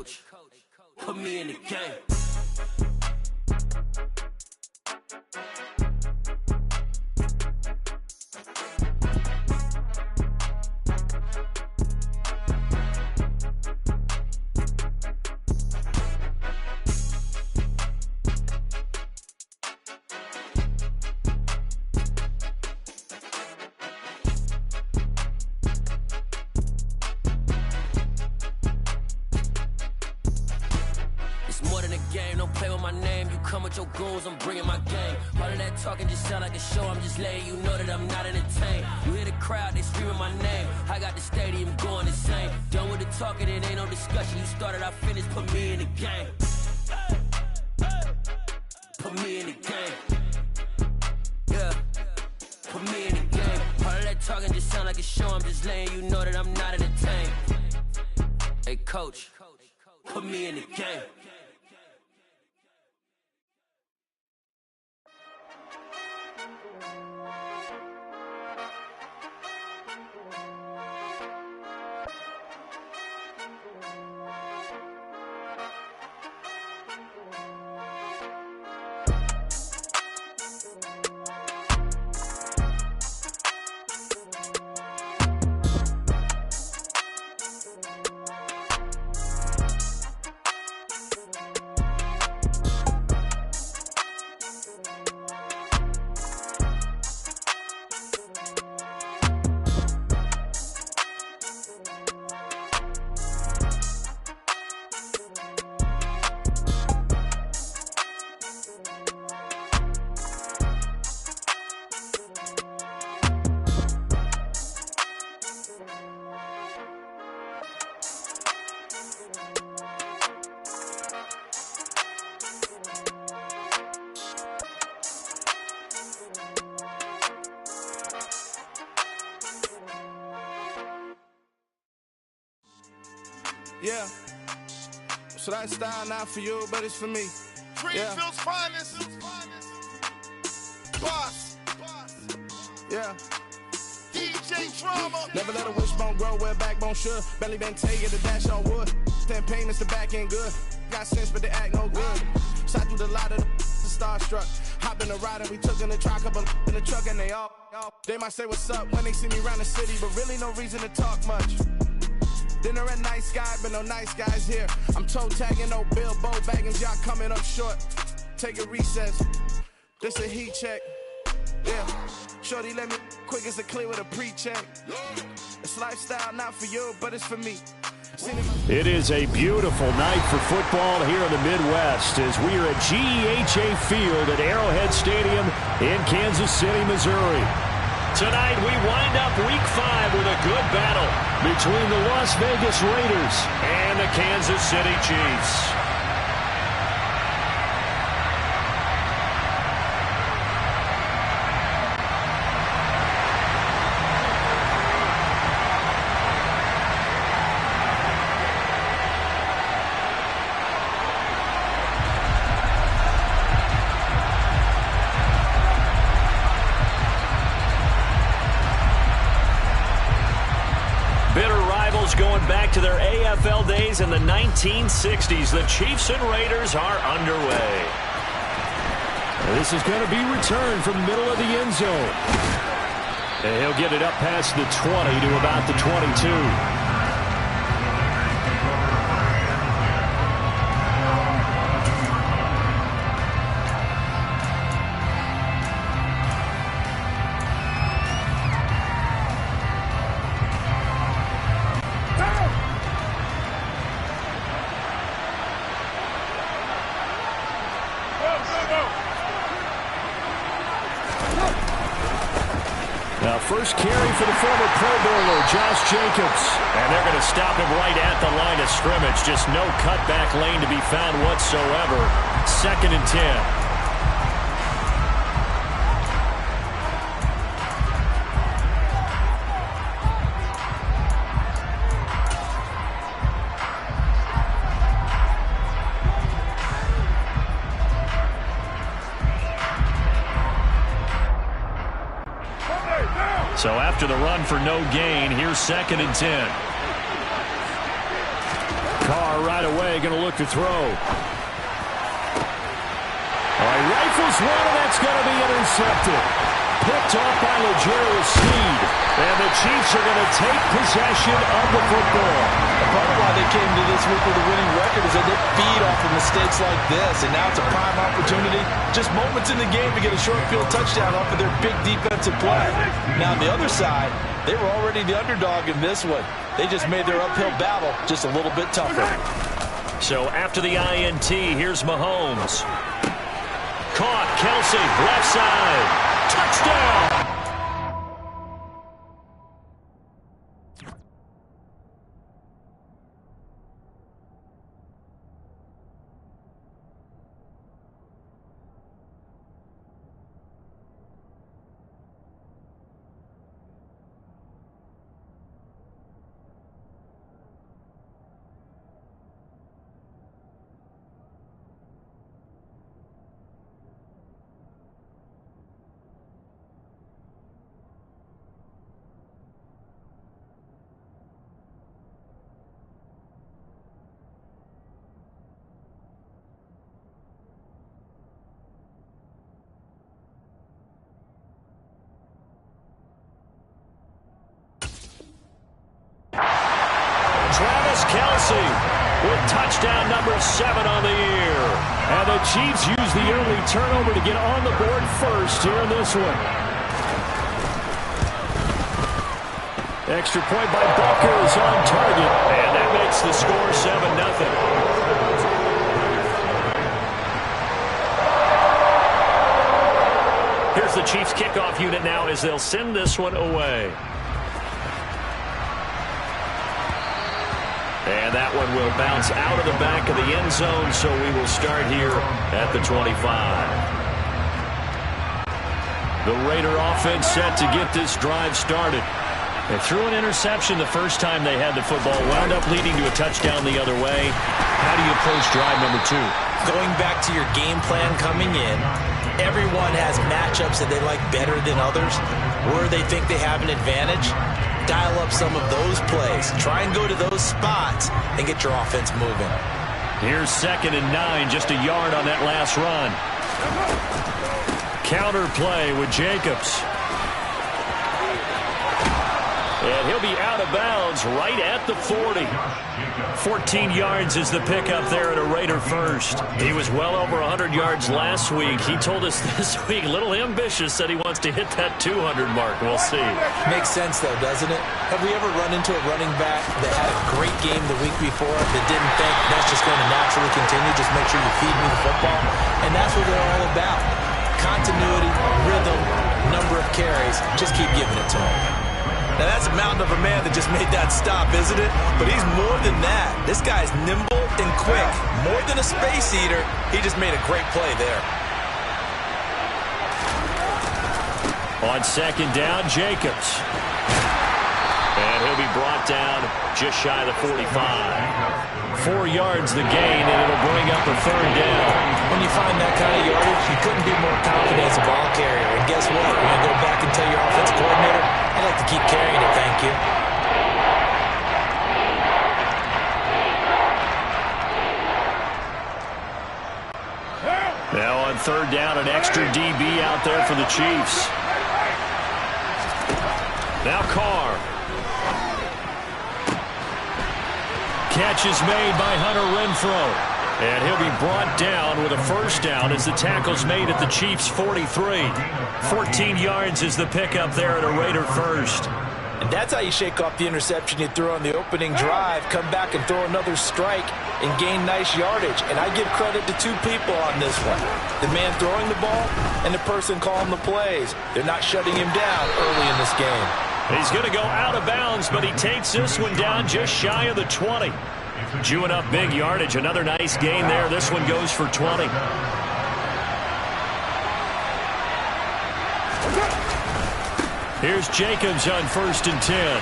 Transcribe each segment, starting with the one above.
coach, put me in the game. Your goons, I'm bringing my game. All of that talking just sound like a show. I'm just letting you know that I'm not entertained. You hear the crowd, they screaming my name. I got the stadium going insane. Done with the talking, it ain't no discussion. You started, I finished, put me in the game. Put me in the game. Yeah, put me in the game. All of that talking just sound like a show. I'm just letting you know that I'm not entertained. Hey coach, put me in the game. Yeah, so that style not for you, but it's for me. Greenfield's finest. Boss. Yeah. DJ Drama. Never let a wishbone grow where a backbone should. Belly been taking the dash on wood. Then payments the back end good. Got sense, but they act no good. Shot through the lot of the starstruck. Hop in the ride and we took in the truck, up in the truck, and they might say what's up when they see me around the city, but really no reason to talk much. Dinner at Nice Guy, but no nice guys here. I'm toe tagging, no Bilbo baggins, y'all coming up short. Take a recess. This a heat check. Yeah. Shorty let me quick as a clear with a pre-check. It's lifestyle not for you, but it's for me. It is a beautiful night for football here in the Midwest as we are at GEHA Field at Arrowhead Stadium in Kansas City, Missouri. Tonight we wind up Week 5 with a good battle between the Las Vegas Raiders and the Kansas City Chiefs. Going back to their AFL days in the 1960s, the Chiefs and Raiders are underway. This is going to be returned from the middle of the end zone. And he'll get it up past the 20 to about the 22. First carry for the former Pro Bowler, Josh Jacobs. And they're going to stop him right at the line of scrimmage. Just no cutback lane to be found whatsoever. 2nd and 10. So after the run for no gain, here's 2nd and 10. Carr right away play, going to look to throw. All right, rifles one, and that's going to be intercepted. Picked off by L'Jarius Sneed. And the Chiefs are going to take possession of the football. Part of why they came to this week with a winning record is that they feed off of mistakes like this. And now it's a prime opportunity, just moments in the game, to get a short field touchdown off of their big defensive play. Now on the other side, they were already the underdog in this one. They just made their uphill battle just a little bit tougher. So after the INT, here's Mahomes. Caught, Kelsey, left side. Touchdown! Kelsey with touchdown number 7 on the year. And the Chiefs use the early turnover to get on the board first here in this one. Extra point by Bucker is on target. And that makes the score 7-0. Here's the Chiefs kickoff unit now as they'll send this one away. And that one will bounce out of the back of the end zone, so we will start here at the 25. The Raider offense set to get this drive started. They threw an interception the first time they had the football, wound up leading to a touchdown the other way. How do you approach drive number 2? Going back to your game plan coming in, everyone has matchups that they like better than others, where they think they have an advantage. Dial up some of those plays. Try and go to those spots and get your offense moving. Here's 2nd and 9, just a yard on that last run. Counter play with Jacobs. And he'll be out of bounds right at the 40. 14 yards is the pickup there at a Raider first. He was well over 100 yards last week. He told us this week, a little ambitious, that he wants to hit that 200 mark. We'll see. Makes sense, though, doesn't it? Have we ever run into a running back that had a great game the week before that didn't think that's just going to naturally continue? Just make sure you feed me the football. And that's what they're all about. Continuity, rhythm, number of carries. Just keep giving it to him. Now, that's a mountain of a man that just made that stop, isn't it? But he's more than that. This guy's nimble and quick. More than a space eater, he just made a great play there. On 2nd down, Jacobs. And he'll be brought down just shy of the 45. 4 yards the gain, and it'll bring up a 3rd down. When you find that kind of yardage, you couldn't be more confident as a ball carrier. And guess what? When you go back and tell your offensive coordinator, I'd like to keep carrying it, thank you. Now on 3rd down, an extra DB out there for the Chiefs. Now Carr. Catch is made by Hunter Renfrow. And he'll be brought down with a 1st down as the tackle's made at the Chiefs' 43. 14 yards is the pickup there at a Raider first. And that's how you shake off the interception you threw on the opening drive, come back and throw another strike and gain nice yardage. And I give credit to 2 people on this one. The man throwing the ball and the person calling the plays. They're not shutting him down early in this game. He's going to go out of bounds, but he takes this one down just shy of the 20. Chewing up big yardage. Another nice gain there. This one goes for 20. Here's Jacobs on 1st and 10.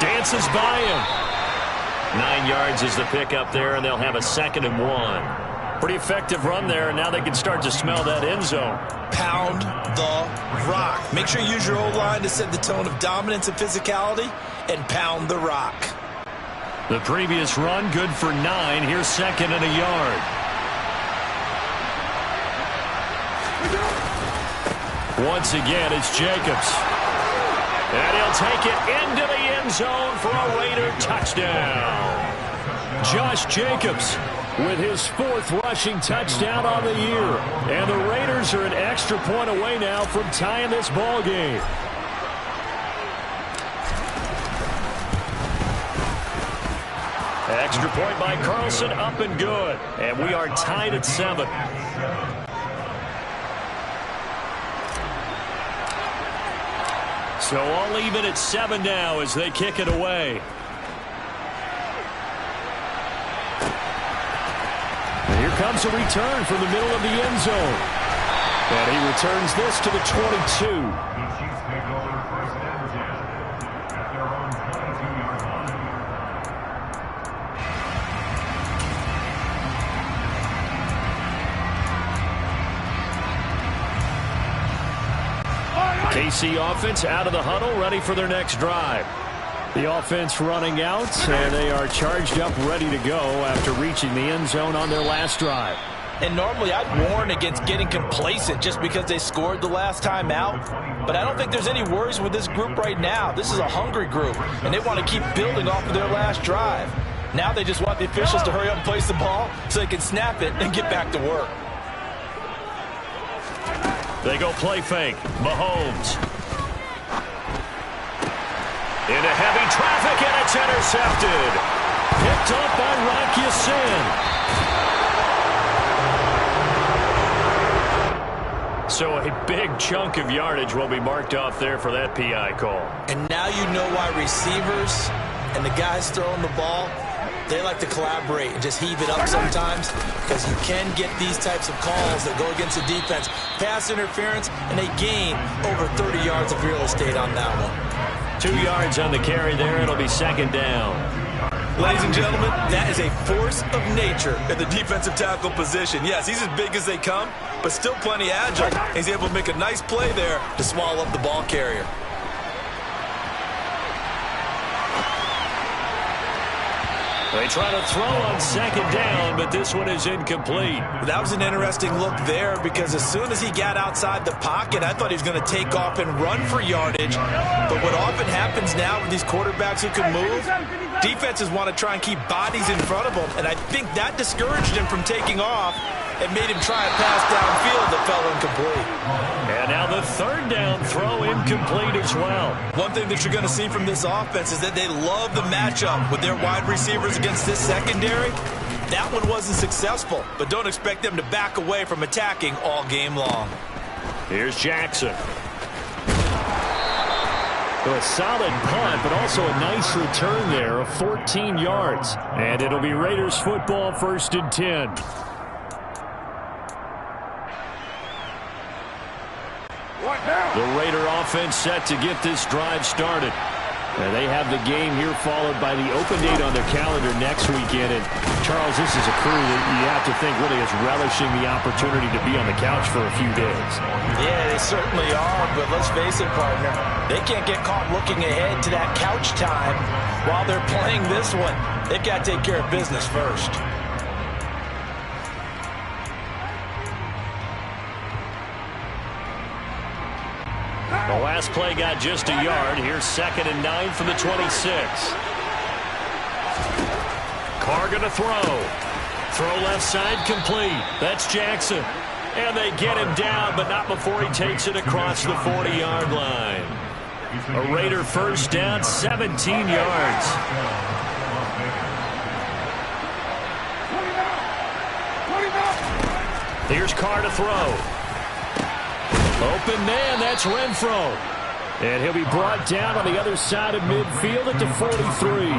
Dances by him. 9 yards is the pickup there, and they'll have a 2nd and 1. Pretty effective run there, and now they can start to smell that end zone. Pound the rock. Make sure you use your O-line to set the tone of dominance and physicality, and pound the rock. The previous run, good for 9. Here's second and a yard. Once again, it's Jacobs. And he'll take it into the end zone for a Raider touchdown. Josh Jacobs with his 4th rushing touchdown on the year. And the Raiders are an extra point away now from tying this ball game. Extra point by Carlson, up and good. And we are tied at 7. So all even at 7 now as they kick it away. And here comes a return from the middle of the end zone. And he returns this to the 22. KC offense out of the huddle, ready for their next drive. The offense running out, and they are charged up, ready to go after reaching the end zone on their last drive. And normally I'd warn against getting complacent just because they scored the last time out. But I don't think there's any worries with this group right now. This is a hungry group, and they want to keep building off of their last drive. Now they just want the officials to hurry up and place the ball so they can snap it and get back to work. They go play fake. Mahomes. Into heavy traffic, and it's intercepted. Picked up by Rock Ya-Sin. So a big chunk of yardage will be marked off there for that PI call. And now you know why receivers and the guys throwing the ball, they like to collaborate and just heave it up sometimes, because you can get these types of calls that go against the defense. Pass interference, and they gain over 30 yards of real estate on that one. 2 yards on the carry there. It'll be second down. Ladies and gentlemen, that is a force of nature at the defensive tackle position. Yes, he's as big as they come, but still plenty agile. He's able to make a nice play there to swallow up the ball carrier. They try to throw on second down, but this one is incomplete. That was an interesting look there, because as soon as he got outside the pocket, I thought he was going to take off and run for yardage. But what often happens now with these quarterbacks who can move, defenses want to try and keep bodies in front of them, and I think that discouraged him from taking off and made him try a pass downfield that fell incomplete. And now the third down throw incomplete as well. One thing that you're going to see from this offense is that they love the matchup with their wide receivers against this secondary. That one wasn't successful, but don't expect them to back away from attacking all game long. Here's Jackson. So a solid punt, but also a nice return there of 14 yards. And it'll be Raiders football, 1st and 10. The Raider offense set to get this drive started. And they have the game here followed by the open date on their calendar next weekend. And Charles, this is a crew that you have to think really is relishing the opportunity to be on the couch for a few days. Yeah, they certainly are, but let's face it, partner, they can't get caught looking ahead to that couch time while they're playing this one. They've got to take care of business first. The last play got just a yard. Here's 2nd and 9 from the 26. Carr going to throw. Throw left side complete. That's Jackson. And they get him down, but not before he takes it across the 40-yard line. A Raider first down, 17 yards. Here's Carr to throw. Open man, that's Renfro. And he'll be brought down on the other side of midfield at the 43.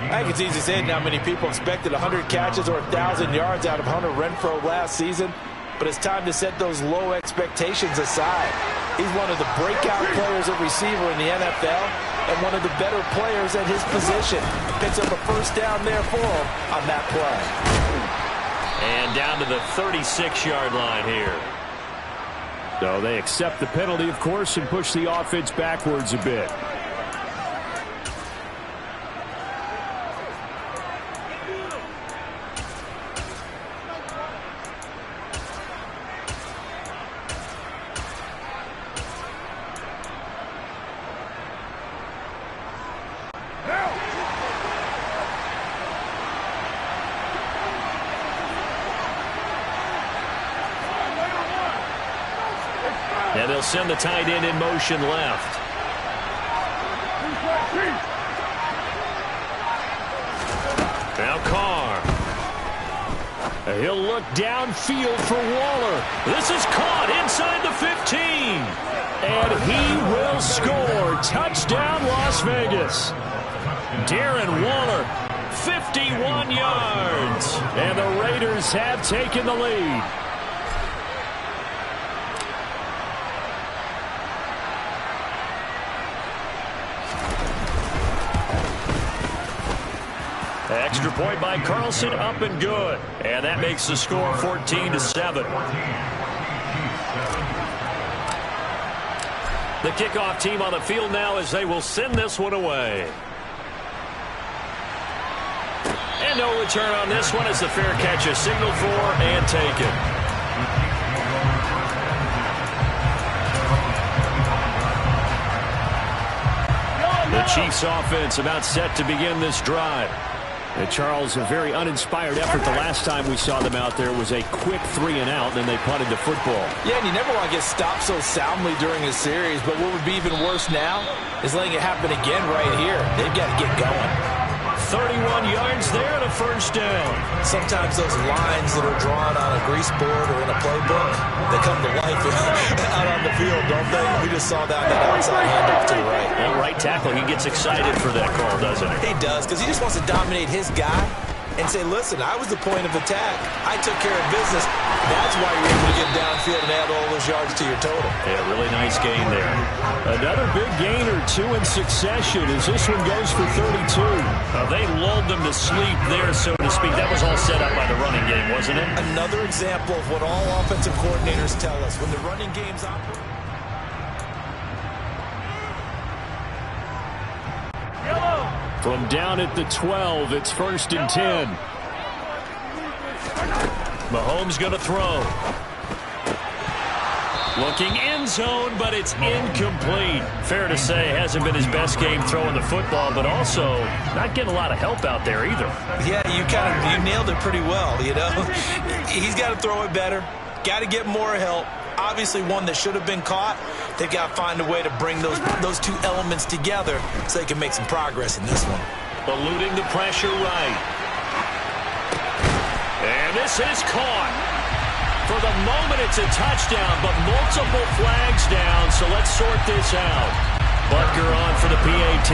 I think it's easy to say now many people expected 100 catches or 1,000 yards out of Hunter Renfro last season, but it's time to set those low expectations aside. He's one of the breakout players at receiver in the NFL and one of the better players at his position. Picks up a first down there for him on that play. And down to the 36-yard line here. So they accept the penalty, of course, and push the offense backwards a bit. And they'll send the tight end in motion left. Now Carr. He'll look downfield for Waller. This is caught inside the 15. And he will score. Touchdown, Las Vegas. Darren Waller, 51 yards. And the Raiders have taken the lead. Extra point by Carlson, up and good. And that makes the score 14-7. The kickoff team on the field now as they will send this one away. And no return on this one as the fair catch is signaled for and taken. The Chiefs offense about set to begin this drive. And Charles, a very uninspired effort the last time we saw them out there was a quick 3-and-out, and then they punted the football. Yeah, and you never want to get stopped so soundly during a series, but what would be even worse now is letting it happen again right here. They've got to get going. 31 yards there and a first down. Sometimes those lines that are drawn on a grease board or in a playbook, they come to life out on the field, don't they? We just saw that outside handoff to the right. Well, right tackle, he gets excited for that call, doesn't he? He does, because he just wants to dominate his guy and say, listen, I was the point of attack. I took care of business. That's why you're able to get downfield and add all those yards to your total. Yeah, really nice gain there. Another big gain or two in succession as this one goes for 32. They lulled them to sleep there, so to speak. That was all set up by the running game, wasn't it? Another example of what all offensive coordinators tell us. When the running game's operate. From down at the 12, it's 1st and 10. Mahomes going to throw. Looking end zone, but it's incomplete. Fair to say, hasn't been his best game throwing the football, but also not getting a lot of help out there either. Yeah, you nailed it pretty well, you know. He's got to throw it better. Got to get more help. Obviously one that should have been caught. They've got to find a way to bring those two elements together so they can make some progress in this one. Eluding the pressure right. And this is caught. For the moment, it's a touchdown, but multiple flags down, so let's sort this out. Butker on for the PAT.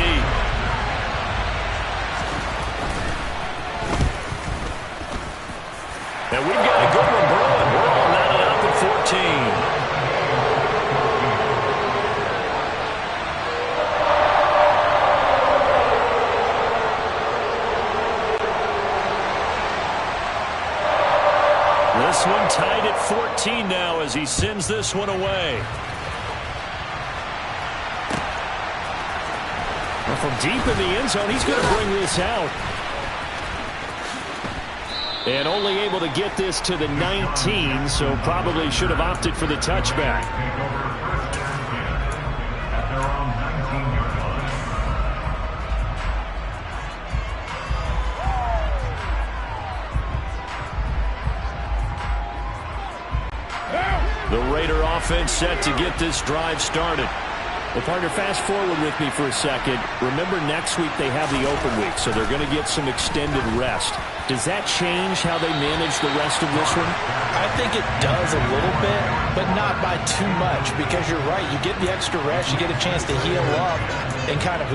And we've got a good one brewing. We're all knotted up at 14. This one tied at 14 now as he sends this one away. Well, from deep in the end zone, he's going to bring this out. And only able to get this to the 19, so probably should have opted for the touchback. The Raider offense set to get this drive started. Well, partner, fast forward with me for a second. Remember, next week they have the open week, so they're going to get some extended rest. Does that change how they manage the rest of this one? I think it does a little bit, but not by too much, because you're right. You get the extra rest. You get a chance to heal up and kind of,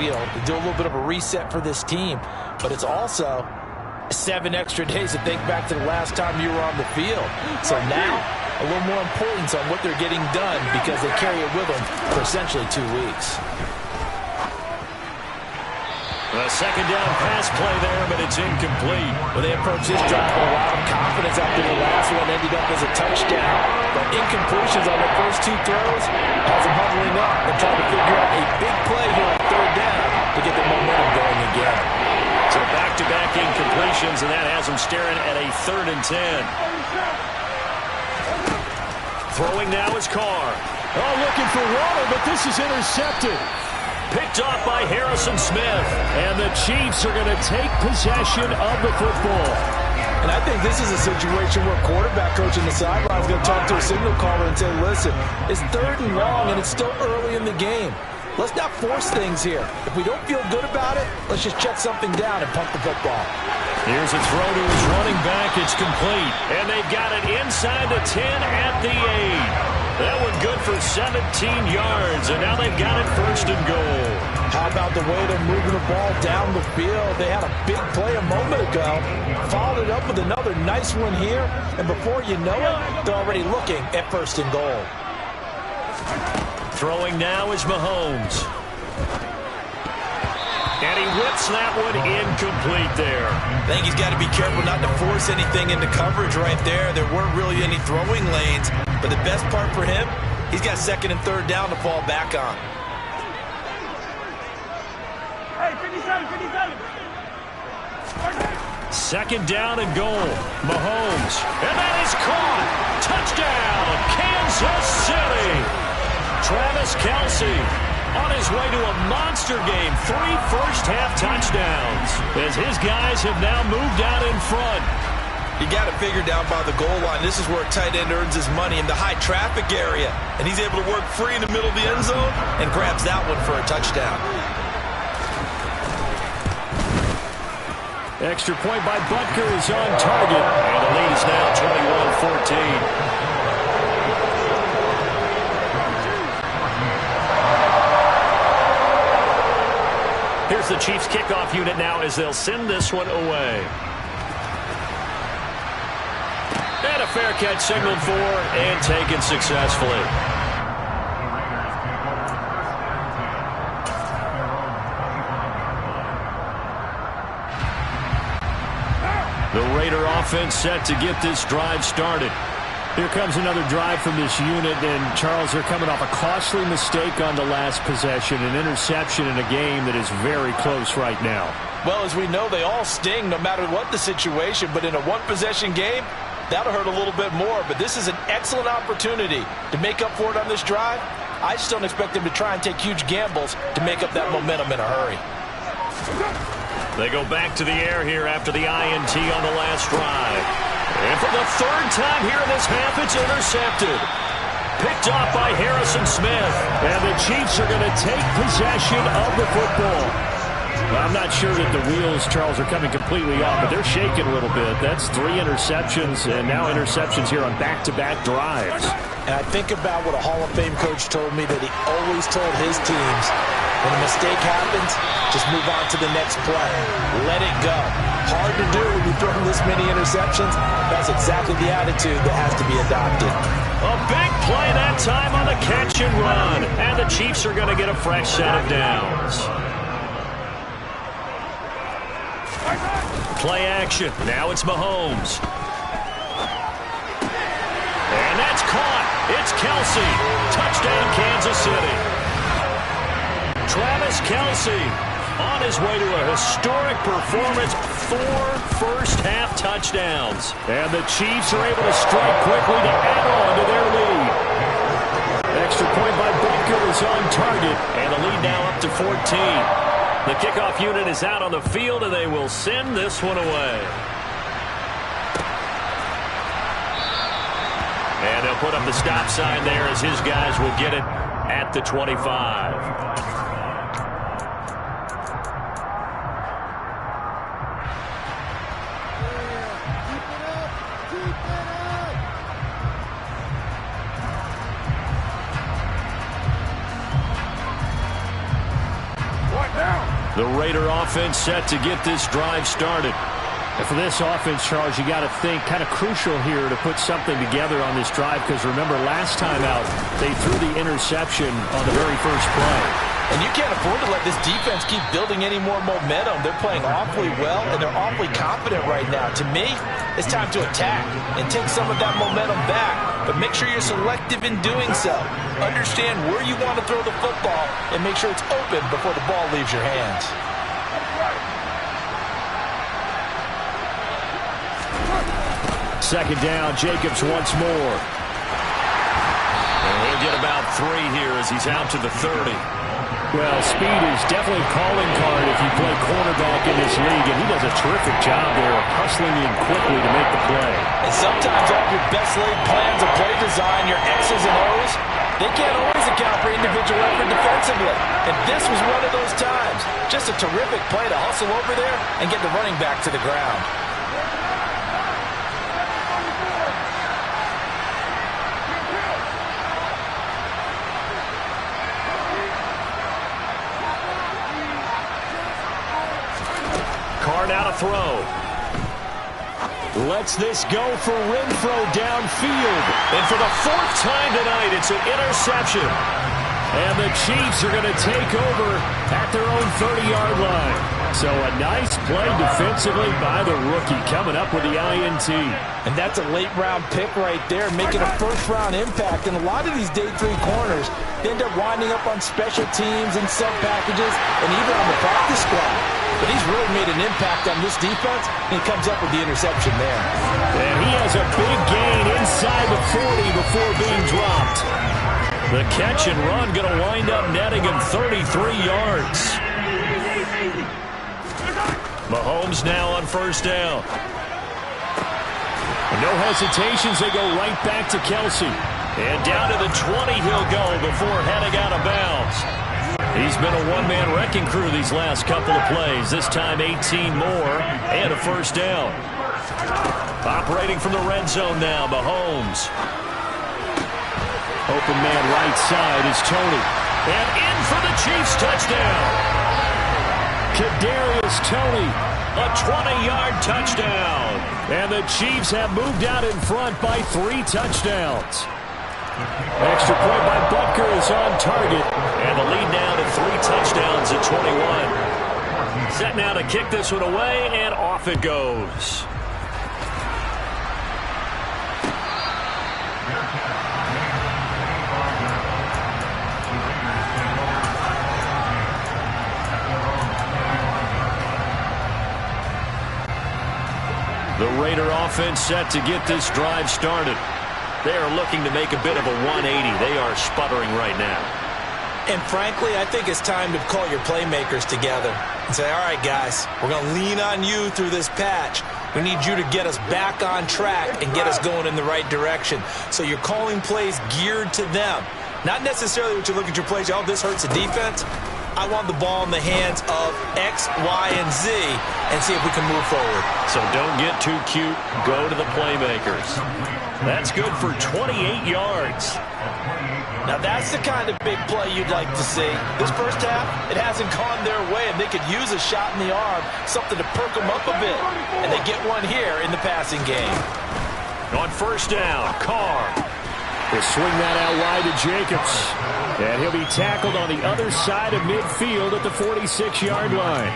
do a little bit of a reset for this team. But it's also 7 extra days to think back to the last time you were on the field. So now, a little more importance on what they're getting done because they carry it with them for essentially 2 weeks. A second down pass play there, but it's incomplete. Well, they approach this drive with a lot of confidence after the last one ended up as a touchdown. But incompletions on the first 2 throws has them huddling up and trying to figure out a big play here on 3rd down to get the momentum going again. So back-to-back incompletions, and that has them staring at a 3rd and 10. Throwing now is Carr. Oh, looking for Waller, but this is intercepted. Picked off by Harrison Smith. And the Chiefs are going to take possession of the football. And I think this is a situation where quarterback coach in the sideline is going to talk to a signal caller and say, listen, it's 3rd and long, and it's still early in the game. Let's not force things here. If we don't feel good about it, let's just check something down and punt the football. Here's a throw to his running back. It's complete. And they've got it inside the 10 at the 8. That one good for 17 yards, and now they've got it 1st and goal. How about the way they're moving the ball down the field? They had a big play a moment ago, followed it up with another nice one here, and before you know it, they're already looking at 1st and goal. Throwing now is Mahomes. And he whips that one incomplete there. I think he's got to be careful not to force anything into coverage right there. There weren't really any throwing lanes. But the best part for him, he's got 2nd and 3rd down to fall back on. Hey, 57. 2nd down and goal. Mahomes. And that is caught. Touchdown, Kansas City. Travis Kelce on his way to a monster game. 3 first-half touchdowns as his guys have now moved out in front. You got to figure down by the goal line. This is where a tight end earns his money, in the high traffic area. And he's able to work free in the middle of the end zone and grabs that one for a touchdown. Extra point by Butker is on target. And the lead is now 21-14. Here's the Chiefs kickoff unit now as they'll send this one away. And a fair catch signaled for and taken successfully. The Raider offense set to get this drive started. Here comes another drive from this unit, and Charles, they're coming off a costly mistake on the last possession, an interception in a game that is very close right now. Well, as we know, they all sting no matter what the situation, but in a one-possession game, that'll hurt a little bit more. But this is an excellent opportunity to make up for it on this drive. I just don't expect them to try and take huge gambles to make up that momentum in a hurry. They go back to the air here after the INT on the last drive. And for the 3rd time here in this half, it's intercepted. Picked off by Harrison Smith. And the Chiefs are going to take possession of the football. Well, I'm not sure that the wheels, Charles, are coming completely off, but they're shaking a little bit. That's 3 interceptions, and now interceptions here on back-to-back drives. And I think about what a Hall of Fame coach told me that he always told his teams, when a mistake happens, just move on to the next play. Let it go. Hard to do when you throw this many interceptions. That's exactly the attitude that has to be adopted. A big play that time on the catch and run. And the Chiefs are going to get a fresh set of downs. Play action. Now it's Mahomes. And that's caught. It's Kelce. Touchdown, Kansas City. Travis Kelce on his way to a historic performance. 4 first-half touchdowns. And the Chiefs are able to strike quickly to add on to their lead. Extra point by Butker is on target. And the lead now up to 14. The kickoff unit is out on the field, and they will send this one away. And they'll put up the stop sign there as his guys will get it at the 25. The Raider offense set to get this drive started. And for this offense, Charles, you got to think kind of crucial here to put something together on this drive, because remember last time out they threw the interception on the very first play. And you can't afford to let this defense keep building any more momentum. They're playing awfully well, and they're awfully confident right now. To me, it's time to attack and take some of that momentum back. But make sure you're selective in doing so. Understand where you want to throw the football and make sure it's open before the ball leaves your hands. Second down, Jacobs once more. And he'll get about 3 here as he's out to the 30. Well, speed is definitely a calling card if you play cornerback in this league, and he does a terrific job there of hustling in quickly to make the play. And sometimes all your best laid plans of play design, your X's and O's, they can't always account for individual effort defensively. And this was one of those times. Just a terrific play to hustle over there and get the running back to the ground. Now to throw. Lets this go for Renfro downfield. And for the 4th time tonight, it's an interception. And the Chiefs are going to take over at their own 30-yard line. So a nice play defensively by the rookie coming up with the INT. And that's a late-round pick right there, making a first-round impact. And a lot of these day 3 corners end up winding up on special teams and sub-packages and even on the practice squad. But he's really made an impact on this defense, and he comes up with the interception there. And he has a big gain inside the 40 before being dropped. The catch and run going to wind up netting him 33 yards. Mahomes now on first down. No hesitations, they go right back to Kelsey. And down to the 20 he'll go before heading out of bounds. He's been a one-man wrecking crew these last couple of plays. This time 18 more and a first down. Operating from the red zone now, Mahomes. Open man right side is Tony. And in for the Chiefs touchdown. Kadarius Toney, a 20-yard touchdown. And the Chiefs have moved out in front by 3 touchdowns. Extra point by Butker is on target. And the lead now to 3 touchdowns at 21. Set now to kick this one away, and off it goes. The Raider offense set to get this drive started. They are looking to make a bit of a 180. They are sputtering right now. And frankly, I think it's time to call your playmakers together and say, all right, guys, we're going to lean on you through this patch. We need you to get us back on track and get us going in the right direction. So you're calling plays geared to them. Not necessarily what you look at your plays, oh, this hurts the defense. I want the ball in the hands of X, Y, and Z and see if we can move forward. So don't get too cute. Go to the playmakers. That's good for 28 yards. Now that's the kind of big play you'd like to see. This first half, it hasn't gone their way, and they could use a shot in the arm, something to perk them up a bit. And they get one here in the passing game. On first down, Carr will swing that out wide to Jacobs. And he'll be tackled on the other side of midfield at the 46-yard line.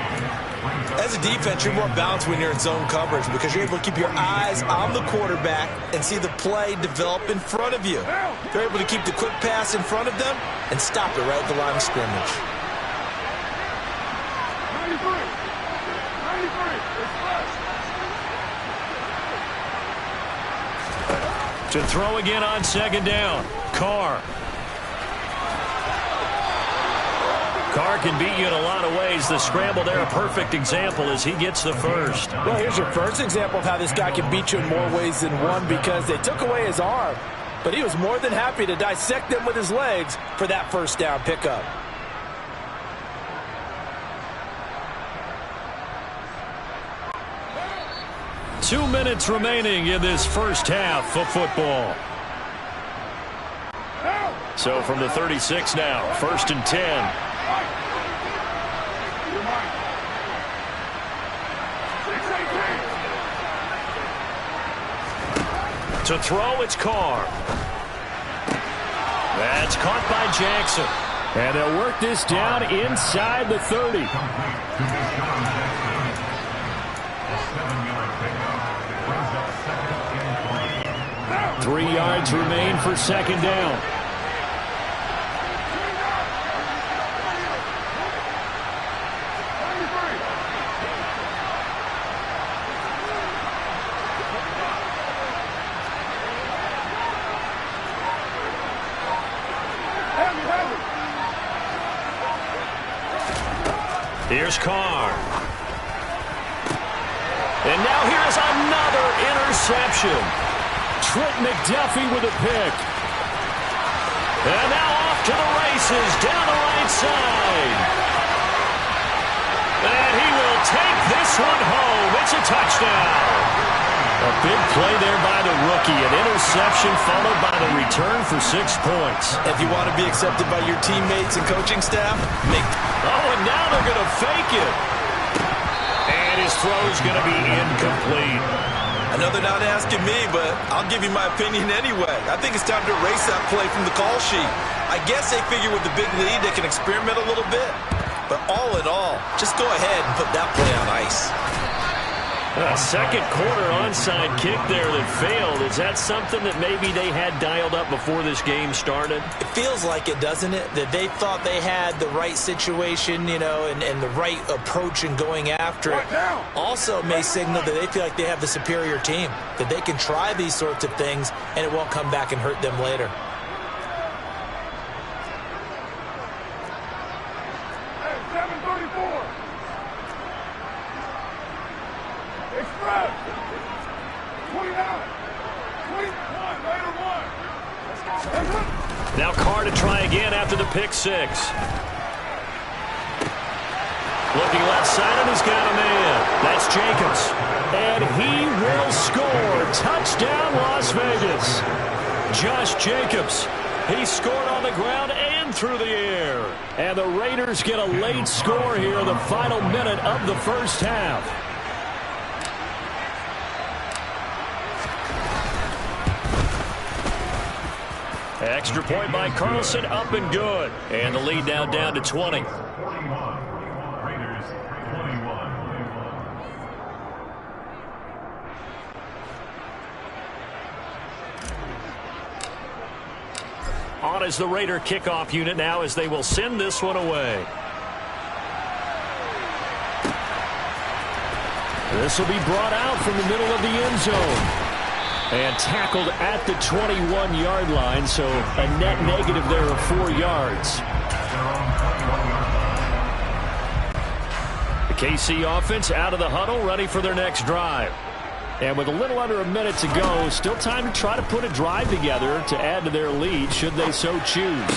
As a defense, you're more balanced when you're in zone coverage because you're able to keep your eyes on the quarterback and see the play develop in front of you. They're able to keep the quick pass in front of them and stop it right at the line of scrimmage. 93. To throw again on second down, Carr. Carr can beat you in a lot of ways. The scramble there, a perfect example as he gets the first. Well, here's your first example of how this guy can beat you in more ways than one because they took away his arm. But he was more than happy to dissect them with his legs for that first down pickup. Two minutes remaining in this first half of football. So from the 36 now, 1st and 10. To throw, it's Carr. That's caught by Jackson. And they'll work this down inside the 30. 3 yards remain for second down. Here's Carr. And now here's another interception. Trent McDuffie with a pick. And now off to the races down the right side. And he will take this one home. It's a touchdown. A big play there by the rookie. An interception followed by the return for 6 points. If you want to be accepted by your teammates and coaching staff, and now they're going to fake it. And his throw's going to be incomplete. I know they're not asking me, but I'll give you my opinion anyway. I think it's time to erase that play from the call sheet. I guess they figure with the big lead they can experiment a little bit. But all in all, just go ahead and put that play on ice. A second quarter onside kick there that failed. Is that something that maybe they had dialed up before this game started? It feels like it, doesn't it? That they thought they had the right situation, you know, and the right approach in going after it. Also may signal that they feel like they have the superior team, that they can try these sorts of things and it won't come back and hurt them later. Now Carr to try again after the pick six. Looking left side, and he's got a man. That's Jacobs. And he will score. Touchdown, Las Vegas. Josh Jacobs. He scored on the ground and through the air. And the Raiders get a late score here in the final minute of the first half. Extra point by Carlson, up and good. And the lead now down to 20. On is the Raider kickoff unit now as they will send this one away. This will be brought out from the middle of the end zone. And tackled at the 21-yard line, so a net negative there of 4 yards. The KC offense out of the huddle, ready for their next drive. And with a little under a minute to go, still time to try to put a drive together to add to their lead, should they so choose.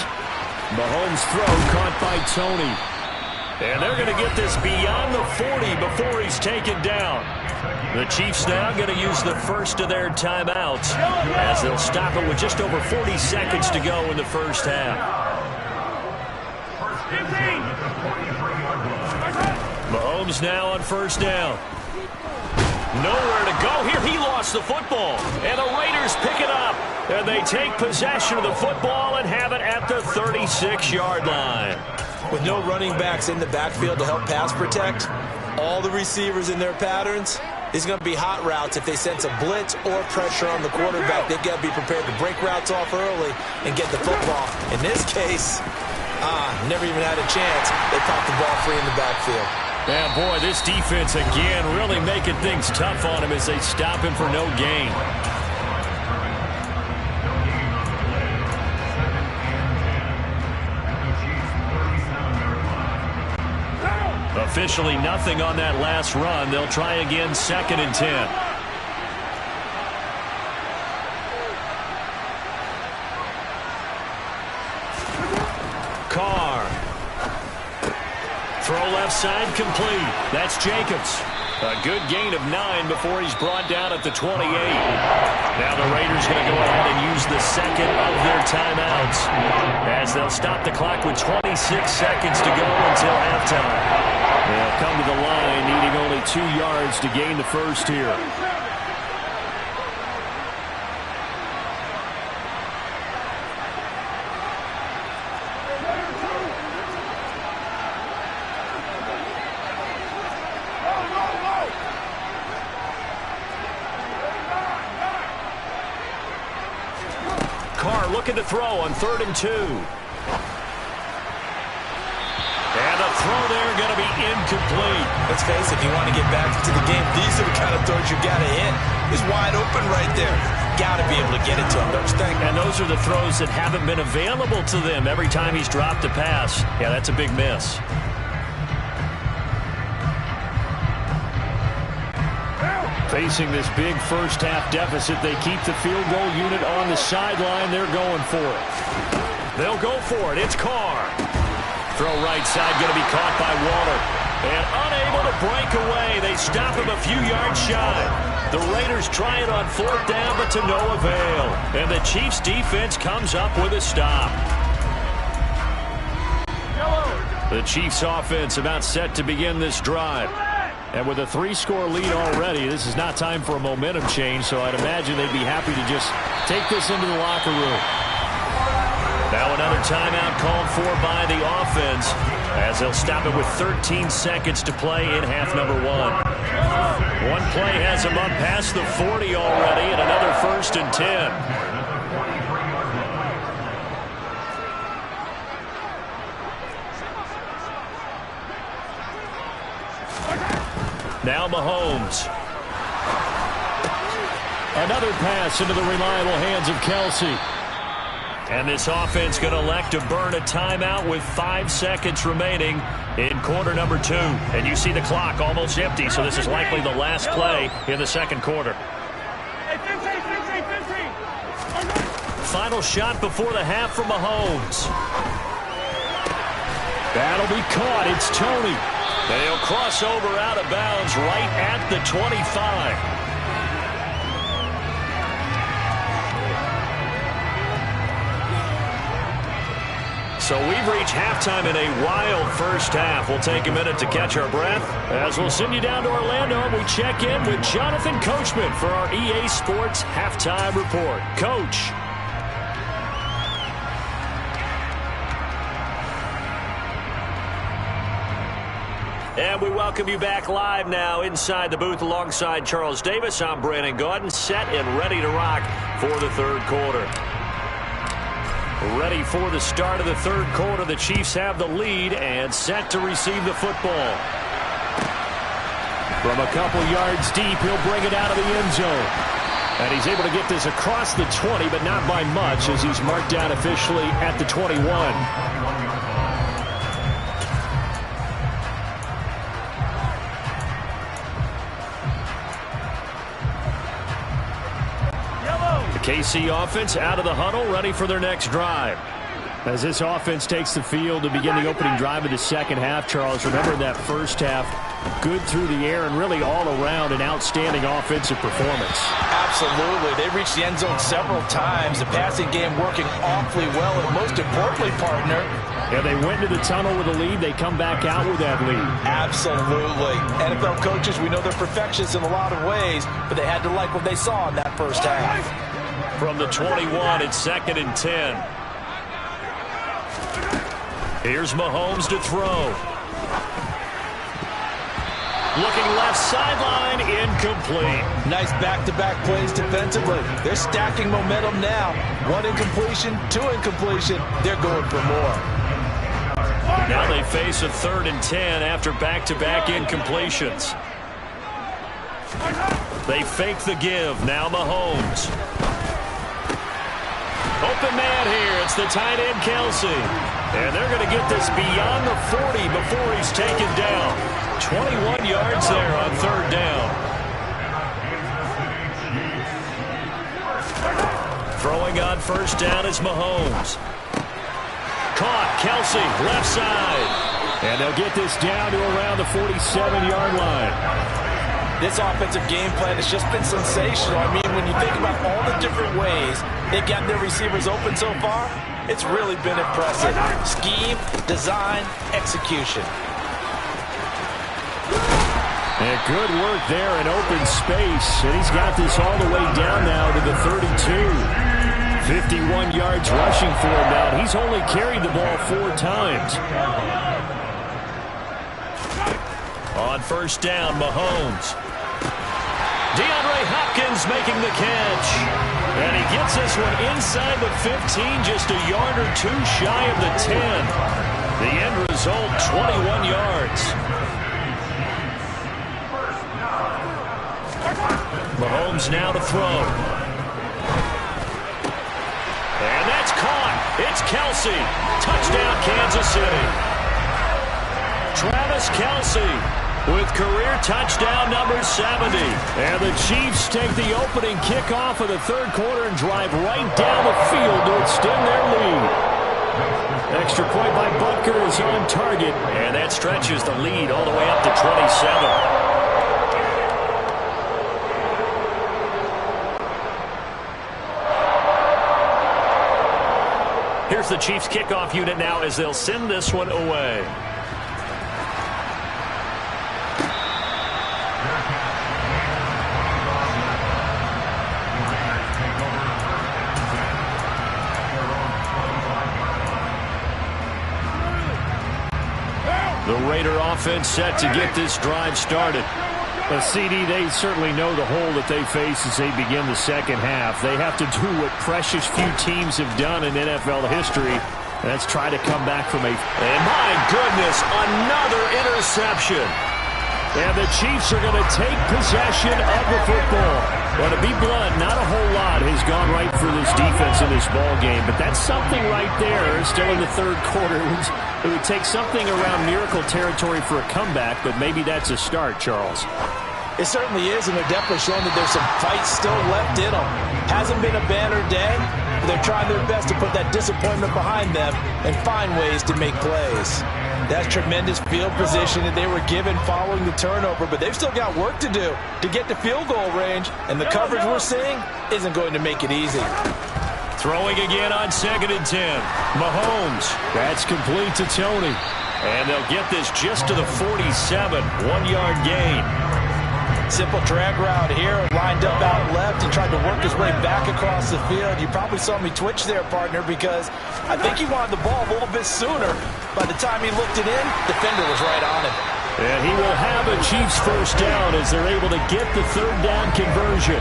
Mahomes' throw caught by Tony. And they're going to get this beyond the 40 before he's taken down. The Chiefs now going to use the first of their timeouts as they'll stop it with just over 40 seconds to go in the first half. Mahomes now on first down. Nowhere to go here. He lost the football. And the Raiders pick it up. And they take possession of the football and have it at the 36-yard line. With no running backs in the backfield to help pass protect, all the receivers in their patterns, there's going to be hot routes if they sense a blitz or pressure on the quarterback. They've got to be prepared to break routes off early and get the football. In this case, never even had a chance. They popped the ball free in the backfield. Yeah, boy, this defense again really making things tough on him as they stop him for no gain. Officially nothing on that last run. They'll try again, 2nd and 10. Carr. Throw left side complete. That's Jacobs. A good gain of 9 before he's brought down at the 28. Now the Raiders going to go ahead and use the second of their timeouts as they'll stop the clock with 26 seconds to go until halftime. They'll come to the line needing only 2 yards to gain the first here. Carr looking to throw on 3rd and 2. And the throw there going to be incomplete. Let's face it, if you want to get back into the game, these are the kind of throws you got to hit. He's wide open right there. Got to be able to get it to him, don't you think? And those are the throws that haven't been available to them every time he's dropped a pass. Yeah, that's a big miss. Facing this big first-half deficit, they keep the field goal unit on the sideline. They're going for it. They'll go for it. It's Carr. Throw right side, going to be caught by Waller. And unable to break away. They stop him a few yards shy. The Raiders try it on 4th down, but to no avail. And the Chiefs' defense comes up with a stop. The Chiefs' offense about set to begin this drive. And with a 3-score lead already, this is not time for a momentum change, so I'd imagine they'd be happy to just take this into the locker room. Now another timeout called for by the offense, as they'll stop it with 13 seconds to play in half number 1. One play has them up past the 40 already, and another 1st and 10. Now Mahomes. Another pass into the reliable hands of Kelsey. And this offense going to elect to burn a timeout with 5 seconds remaining in quarter number 2. And you see the clock almost empty, so this is likely the last play in the second quarter. Final shot before the half from Mahomes. That'll be caught. It's Tony. And he'll cross over out of bounds right at the 25. So we've reached halftime in a wild first half. We'll take a minute to catch our breath as we'll send you down to Orlando and we check in with Jonathan Coachman for our EA Sports Halftime Report. Coach. And we welcome you back live now inside the booth alongside Charles Davis. I'm Brandon Gaudin, set and ready to rock for the third quarter. Ready for the start of the third quarter. The Chiefs have the lead and set to receive the football. From a couple yards deep, he'll bring it out of the end zone. And he's able to get this across the 20, but not by much as he's marked down officially at the 21. KC offense out of the huddle, ready for their next drive. As this offense takes the field to begin the opening drive of the second half, Charles, remember that first half, good through the air and really all around an outstanding offensive performance. Absolutely. They reached the end zone several times. The passing game working awfully well, and most importantly, partner, yeah, they went into the tunnel with a lead. They come back out with that lead. Absolutely. NFL coaches, we know they're perfectionists in a lot of ways, but they had to like what they saw in that first half. From the 21, it's 2nd and 10. Here's Mahomes to throw. Looking left sideline, incomplete. Nice back-to-back plays defensively. They're stacking momentum now. 1 incompletion, 2 incompletion. They're going for more. Now they face a 3rd and 10 after back-to-back incompletions. They fake the give. Now Mahomes. Open man here. It's the tight end, Kelsey. And they're going to get this beyond the 40 before he's taken down. 21 yards there on 3rd down. Throwing on 1st down is Mahomes. Caught. Kelsey, left side. And they'll get this down to around the 47-yard line. This offensive game plan has just been sensational. I mean, when you think about all the different ways they've gotten their receivers open so far, it's really been impressive. Scheme, design, execution. And good work there in open space. And he's got this all the way down now to the 32. 51 yards rushing for him now. He's only carried the ball 4 times. On 1st down, Mahomes. DeAndre Hopkins making the catch. And he gets this one inside the 15, just a yard or 2 shy of the 10. The end result, 21 yards. Mahomes now to throw. And that's caught. It's Kelsey. Touchdown, Kansas City. Travis Kelsey with career touchdown number 70. And the Chiefs take the opening kickoff of the third quarter and drive right down the field to extend their lead. Extra point by Butker is on target, and that stretches the lead all the way up to 27. Here's the Chiefs kickoff unit now as they'll send this one away. The Raider offense set to get this drive started. CD, they certainly know the hole that they face as they begin the second half. They have to do what precious few teams have done in NFL history. That's try to come back from a... And my goodness, another interception. And the Chiefs are going to take possession of the football. Well, to be blunt, not a whole lot has gone right for this defense in this ball game, but that's something right there. Still in the third quarter. It would take something around miracle territory for a comeback, but maybe that's a start, Charles. It certainly is, and they're definitely showing that there's some fight still left in them. Hasn't been a banner day, but they're trying their best to put that disappointment behind them and find ways to make plays. That's tremendous field position that they were given following the turnover, but they've still got work to do to get to field goal range, and the coverage we're seeing isn't going to make it easy. Throwing again on 2nd and 10. Mahomes. That's complete to Tony. And they'll get this just to the 47. 1-yard gain. Simple drag route here, lined up out left and tried to work his way back across the field. You probably saw me twitch there, partner, because I think he wanted the ball a little bit sooner. By the time he looked it in, defender was right on him. And he will have a Chiefs first down as they're able to get the third down conversion.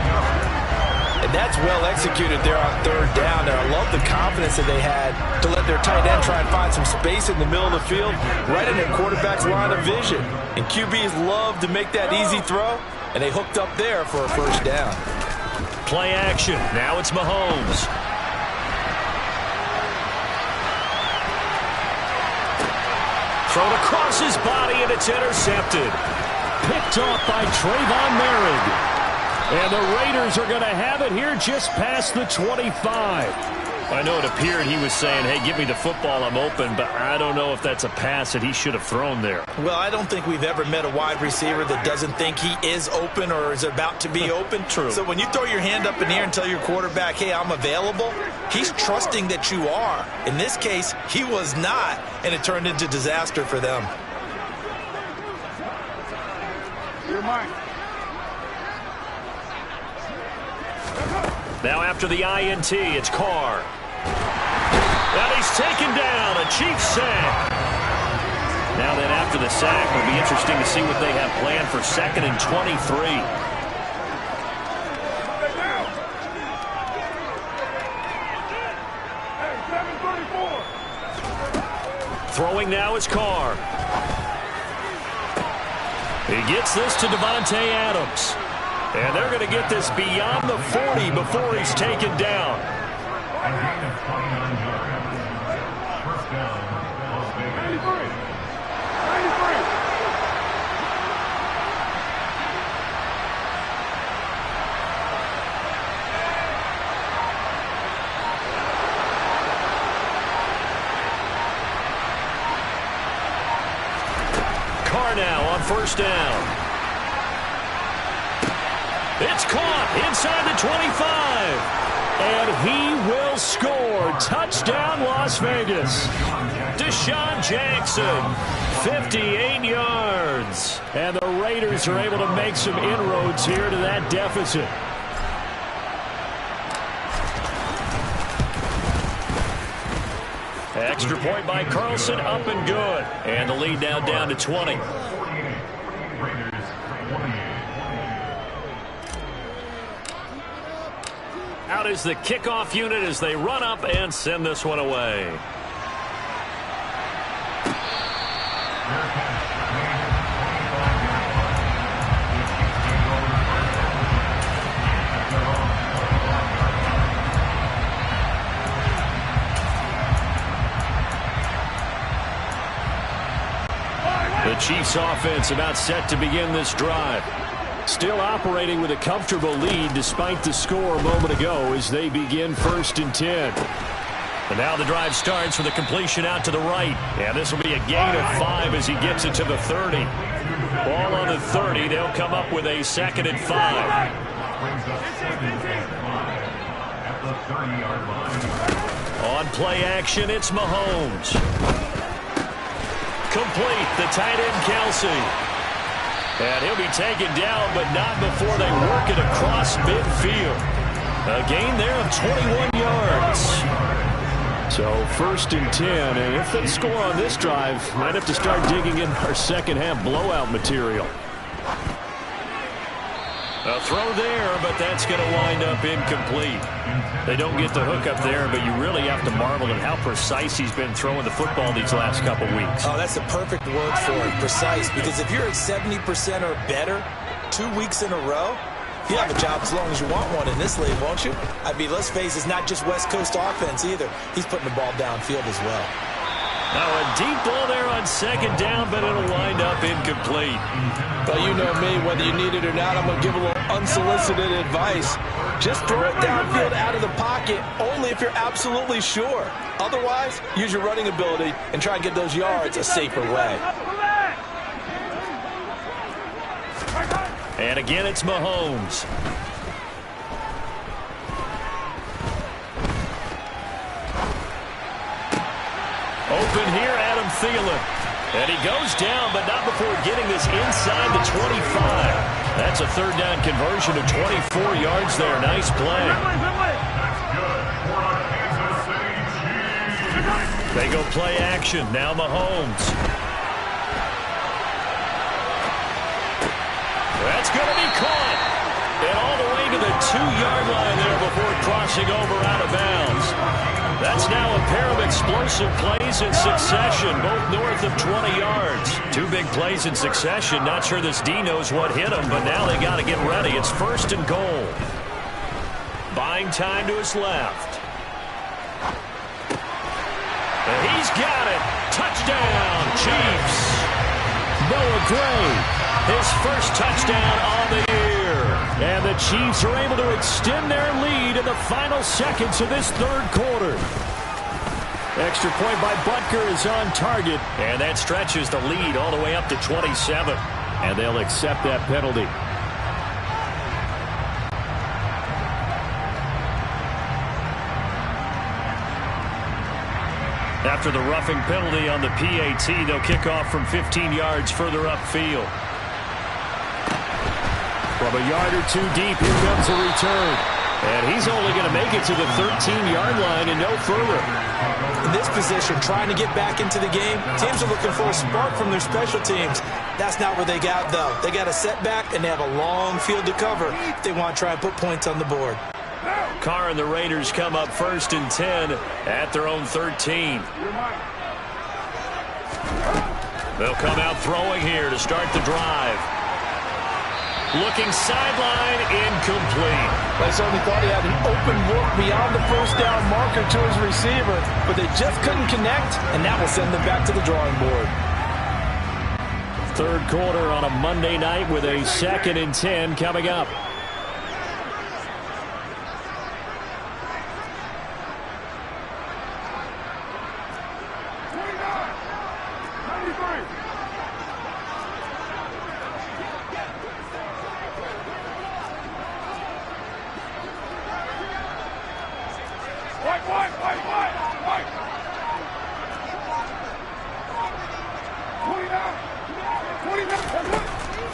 And that's well executed there on third down. And I love the confidence that they had to let their tight end try and find some space in the middle of the field, right in their quarterback's line of vision. And QBs love to make that easy throw, and they hooked up there for a first down. Play action. Now it's Mahomes. Thrown across his body, and it's intercepted. Picked off by Trayvon Merrick. And the Raiders are going to have it here just past the 25. I know it appeared he was saying, hey, give me the football, I'm open, but I don't know if that's a pass that he should have thrown there. Well, I don't think we've ever met a wide receiver that doesn't think he is open or is about to be open. True. So when you throw your hand up in the air and tell your quarterback, hey, I'm available, he's trusting that you are. In this case, he was not, and it turned into disaster for them. You're mine. Now after the INT, it's Carr. And he's taken down, a Chiefs sack. Now then after the sack, it'll be interesting to see what they have planned for 2nd and 23. Throwing now is Carr. He gets this to Devontae Adams. And they're going to get this beyond the 40 before he's taken down. Carr now on first down. It's caught inside the 25. And he will score. Touchdown, Las Vegas. Deshaun Jackson, 58 yards. And the Raiders are able to make some inroads here to that deficit. Extra point by Carlson, up and good. And the lead now down to 20. Out is the kickoff unit as they run up and send this one away. The Chiefs offense about set to begin this drive. Still operating with a comfortable lead despite the score a moment ago as they begin 1st and 10. And now the drive starts with a completion out to the right. And this will be a gain of 5 as he gets it to the 30. Ball on the 30. They'll come up with a 2nd and 5. On play action, it's Mahomes. Complete, the tight end Kelsey. And he'll be taken down, but not before they work it across midfield. A gain there of 21 yards. So 1st and 10, and if they score on this drive, might have to start digging in our second half blowout material. A throw there, but that's going to wind up incomplete. They don't get the hook up there, but you really have to marvel at how precise he's been throwing the football these last couple weeks. Oh, that's the perfect word for it, precise, because if you're at 70% or better 2 weeks in a row, you have a job as long as you want one in this league, won't you? I mean, let's face it, it's not just West Coast offense either. He's putting the ball downfield as well. Now a deep ball there on 2nd down, but it'll wind up incomplete. But you know me, whether you need it or not, I'm going to give a little unsolicited advice. Just throw it downfield out of the pocket, only if you're absolutely sure. Otherwise, use your running ability and try and get those yards a safer way. And again, it's Mahomes. Open here, Adam Thielen. And he goes down, but not before getting this inside the 25. That's a 3rd down conversion of 24 yards there. Nice play. They go play action. Now Mahomes. That's going to be caught. And all the way to the 2-yard line there before crossing over out of bounds. That's now a pair of explosive plays in succession, both north of 20 yards. 2 big plays in succession. Not sure this D knows what hit him, but now they got to get ready. It's 1st and goal. Buying time to his left. And he's got it. Touchdown, Chiefs. Noah Gray, his first touchdown on the year. And the Chiefs are able to extend their lead in the final seconds of this 3rd quarter. Extra point by Butker is on target. And that stretches the lead all the way up to 27. And they'll accept that penalty. After the roughing penalty on the PAT, they'll kick off from 15 yards further upfield. From a yard or 2 deep, here comes a return. And he's only going to make it to the 13-yard line and no further. In this position, trying to get back into the game, teams are looking for a spark from their special teams. That's not where they got, though. They got a setback, and they have a long field to cover if they want to try and put points on the board. Carr and the Raiders come up 1st and 10 at their own 13. They'll come out throwing here to start the drive. Looking sideline, incomplete. They certainly thought he had an open look beyond the 1st down marker to his receiver, but they just couldn't connect, and that will send them back to the drawing board. 3rd quarter on a Monday night with a 2nd and 10 coming up.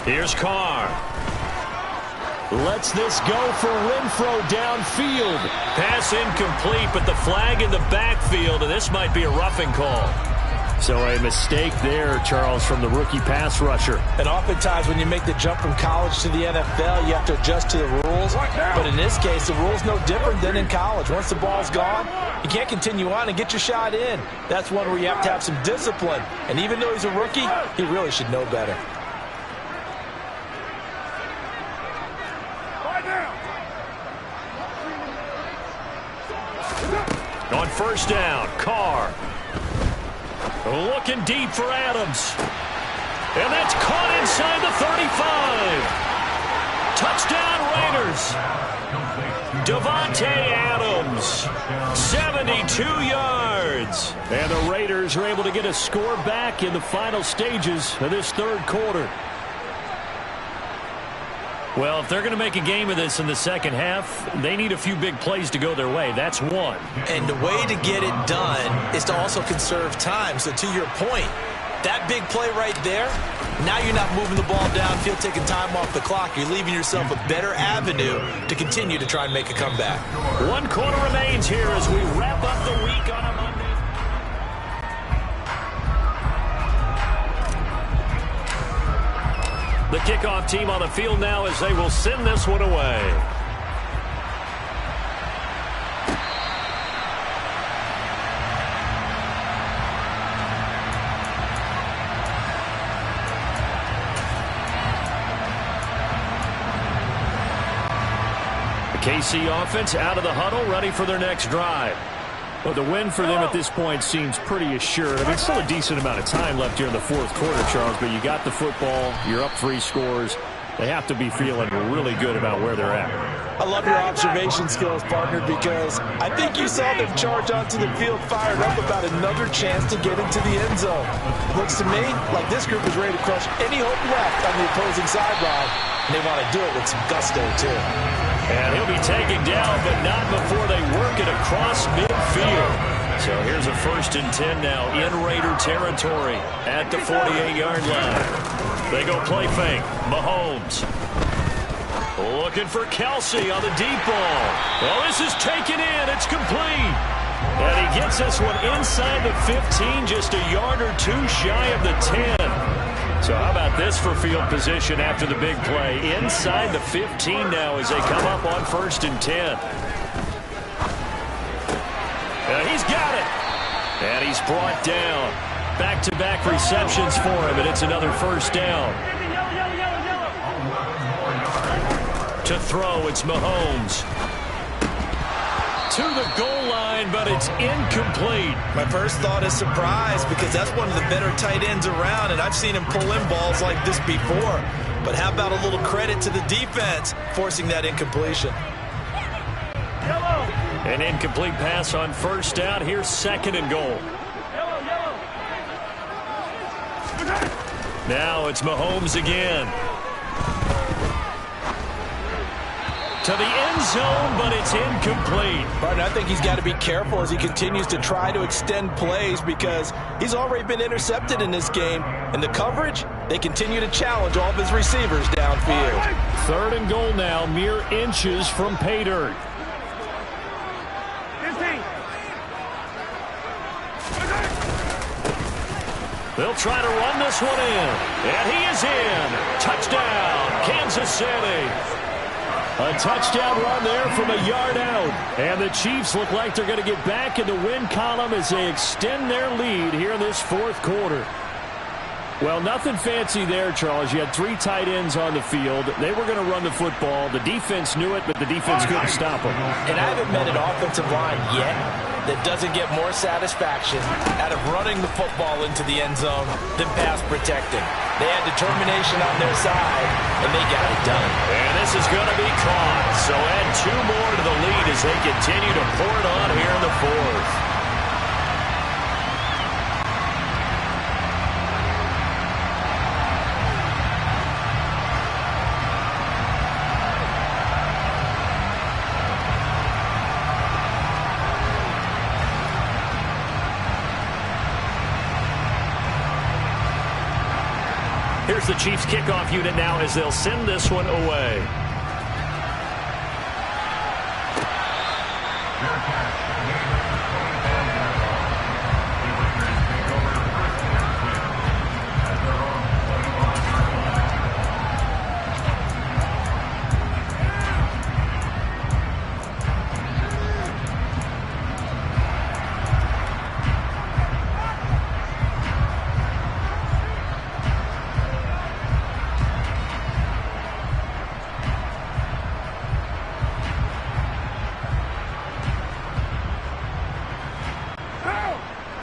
Here's Carr. Lets this go for Renfro downfield. Pass incomplete, but the flag in the backfield, and this might be a roughing call. So a mistake there, Charles, from the rookie pass rusher. And oftentimes when you make the jump from college to the NFL, you have to adjust to the rules. But in this case, the rule's no different than in college. Once the ball's gone, you can't continue on and get your shot in. That's one where you have to have some discipline. And even though he's a rookie, he really should know better. On 1st down, Carr. Looking deep for Adams. And that's caught inside the 35. Touchdown, Raiders. Devontae Adams, 72 yards. And the Raiders are able to get a score back in the final stages of this third quarter. Well, if they're going to make a game of this in the second half, they need a few big plays to go their way. That's one. And the way to get it done is to also conserve time. So to your point, that big play right there, now you're not moving the ball downfield, taking time off the clock. You're leaving yourself a better avenue to continue to try and make a comeback. 1 quarter remains here as we wrap up the week on a Monday. The kickoff team on the field now as they will send this one away. The KC offense out of the huddle, ready for their next drive. Well, the win for them at this point seems pretty assured. I mean, still a decent amount of time left here in the fourth quarter, Charles, but you got the football, you're up 3 scores. They have to be feeling really good about where they're at. I love your observation skills, partner, because I think you saw them charge onto the field fired up about another chance to get into the end zone. Looks to me like this group is ready to crush any hope left on the opposing sideline, and they want to do it with some gusto, too. And he'll be taken down, but not before they work it across midfield. So here's a 1st and 10 now in Raider territory at the 48-yard line. They go play fake. Mahomes looking for Kelsey on the deep ball. Well, this is taken in. It's complete. And he gets this one inside the 15, just a yard or 2 shy of the 10. So how about this for field position after the big play? Inside the 15 now as they come up on 1st and 10. He's got it. And he's brought down. Back-to-back receptions for him, and it's another 1st down. To throw, it's Mahomes. To the goal line, but it's incomplete. My first thought is surprise because that's one of the better tight ends around, and I've seen him pull in balls like this before. But how about a little credit to the defense forcing that incompletion? An incomplete pass on 1st down. Here's 2nd and goal. Now it's Mahomes again. To the end zone, but it's incomplete. Partner, I think he's got to be careful as he continues to try to extend plays because he's already been intercepted in this game. And the coverage, they continue to challenge all of his receivers downfield. 3rd and goal now, mere inches from pay dirt. They'll try to run this one in. And he is in. Touchdown, Kansas City. A touchdown run there from a yard out. And the Chiefs look like they're going to get back in the win column as they extend their lead here in this 4th quarter. Well, nothing fancy there, Charles. You had 3 tight ends on the field. They were going to run the football. The defense knew it, but the defense couldn't stop them. And I haven't met an offensive line yet that doesn't get more satisfaction out of running the football into the end zone than pass protecting. They had determination on their side, and they got it done. And this is going to be caught. So add 2 more to the lead as they continue to pour it on here in the 4th. Here's the Chiefs kickoff unit now as they'll send this one away.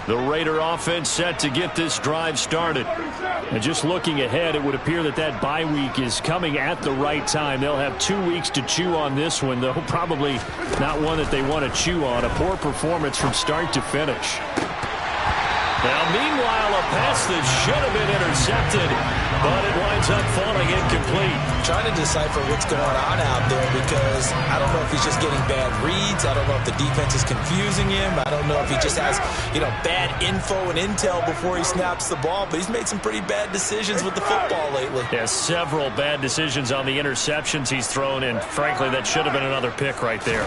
The Raider offense set to get this drive started. And just looking ahead, it would appear that that bye week is coming at the right time. They'll have 2 weeks to chew on this one, though probably not one that they want to chew on. A poor performance from start to finish. Now, meanwhile, a pass that should have been intercepted, but it winds up falling incomplete. Trying to decipher what's going on out there because I don't know if he's just getting bad reads. I don't know if the defense is confusing him. I don't know if he just has, bad info and intel before he snaps the ball, but he's made some pretty bad decisions with the football lately. Yeah, several bad decisions on the interceptions he's thrown, and frankly, that should have been another pick right there.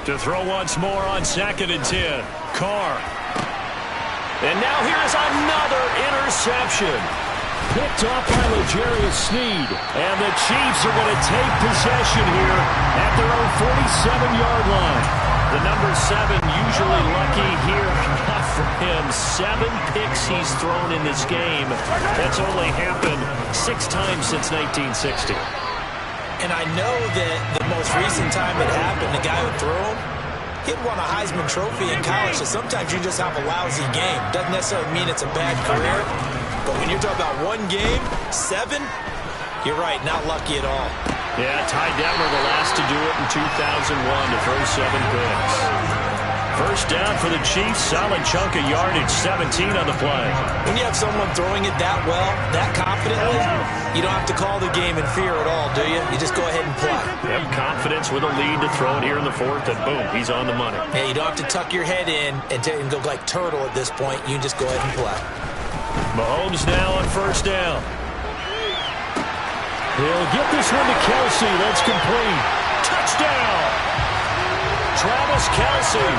To throw once more on 2nd and 10. Carr. And now here's another interception. Picked off by L'Jarius Sneed. And the Chiefs are going to take possession here at their own 47-yard line. The number 7 usually lucky here. Not for him. 7 picks he's thrown in this game. That's only happened 6 times since 1960. And I know that the most recent time it happened, the guy who threw him, he won a Heisman Trophy in college, so sometimes you just have a lousy game. Doesn't necessarily mean it's a bad career, but when you're talking about 1 game, 7, you're right, not lucky at all. Yeah, Ty Detmer the last to do it in 2001 to throw 7 picks. First down for the Chiefs, solid chunk of yardage, 17 on the play. When you have someone throwing it that well, that confidently, you don't have to call the game in fear at all, do you? You just go ahead and play. Yep, confidence with a lead to throw it here in the 4th, and boom, he's on the money. Yeah, you don't have to tuck your head in and go like turtle at this point. You can just go ahead and play. Mahomes now on 1st down. He'll get this one to Kelsey. That's complete. Touchdown! Travis Kelsey,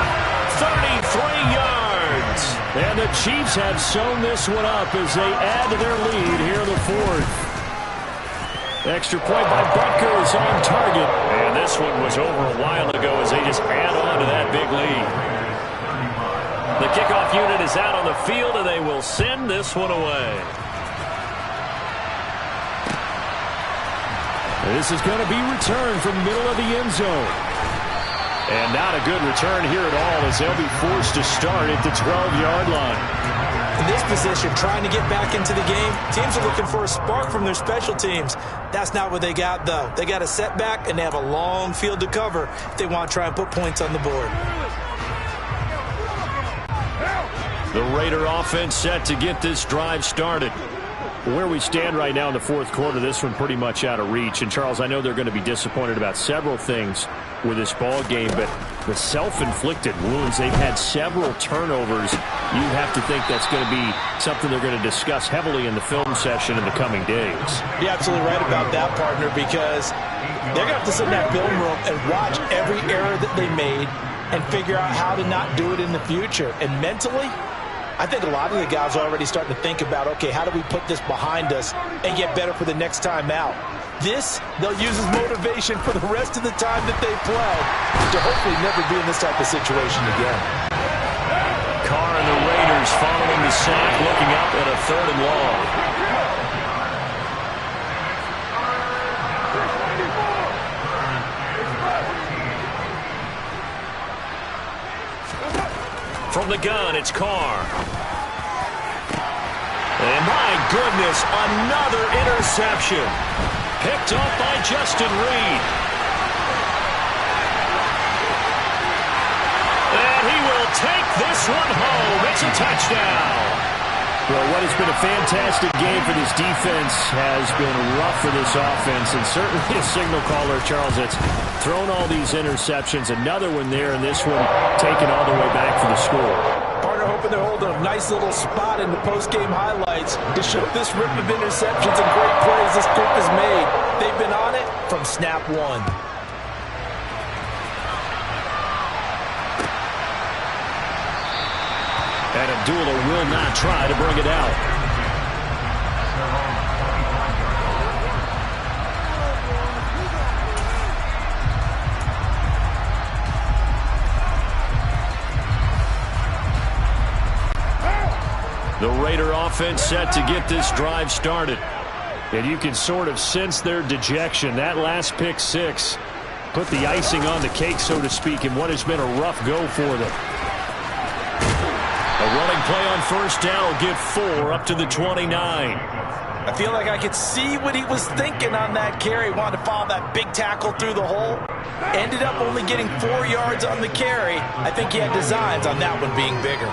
33 yards. And the Chiefs have sewn this one up as they add to their lead here in the 4th. Extra point by Butker is on target. And this one was over a while ago as they just add on to that big lead. The kickoff unit is out on the field, and they will send this one away. This is going to be returned from the middle of the end zone. And not a good return here at all as they'll be forced to start at the 12-yard line. In this position, trying to get back into the game, teams are looking for a spark from their special teams. That's not what they got, though. They got a setback, and they have a long field to cover if they want to try and put points on the board. The Raider offense set to get this drive started. Where we stand right now in the 4th quarter, this one pretty much out of reach. And, Charles, I know they're going to be disappointed about several things with this ball game, but the self-inflicted wounds, they've had several turnovers. You have to think that's going to be something they're going to discuss heavily in the film session in the coming days. You're absolutely right about that, partner, because they're going to have to sit in that film room and watch every error that they made and figure out how to not do it in the future. And mentally, I think a lot of the guys are already starting to think about, okay, how do we put this behind us and get better for the next time out? This, they'll use as motivation for the rest of the time that they play to hopefully never be in this type of situation again. Carr and the Raiders following the sack, looking up at a 3rd and long. From the gun, it's Carr. And my goodness, another interception. Picked up by Justin Reed. And he will take this one home. It's a touchdown. Well, what has been a fantastic game for this defense has been rough for this offense, and certainly a signal caller, Charles, that's thrown all these interceptions. Another one there, and this one taken all the way back for the score. Partner hoping they're holding a nice little spot in the post-game highlights to show this rip of interceptions and great plays this group has made. They've been on it from snap 1. And Abdullah will not try to bring it out. The Raider offense set to get this drive started. And you can sort of sense their dejection. That last pick 6 put the icing on the cake, so to speak, in what has been a rough go for them. A running play on first down will get 4 up to the 29. I feel like I could see what he was thinking on that carry. Wanted to follow that big tackle through the hole. Ended up only getting 4 yards on the carry. I think he had designs on that one being bigger.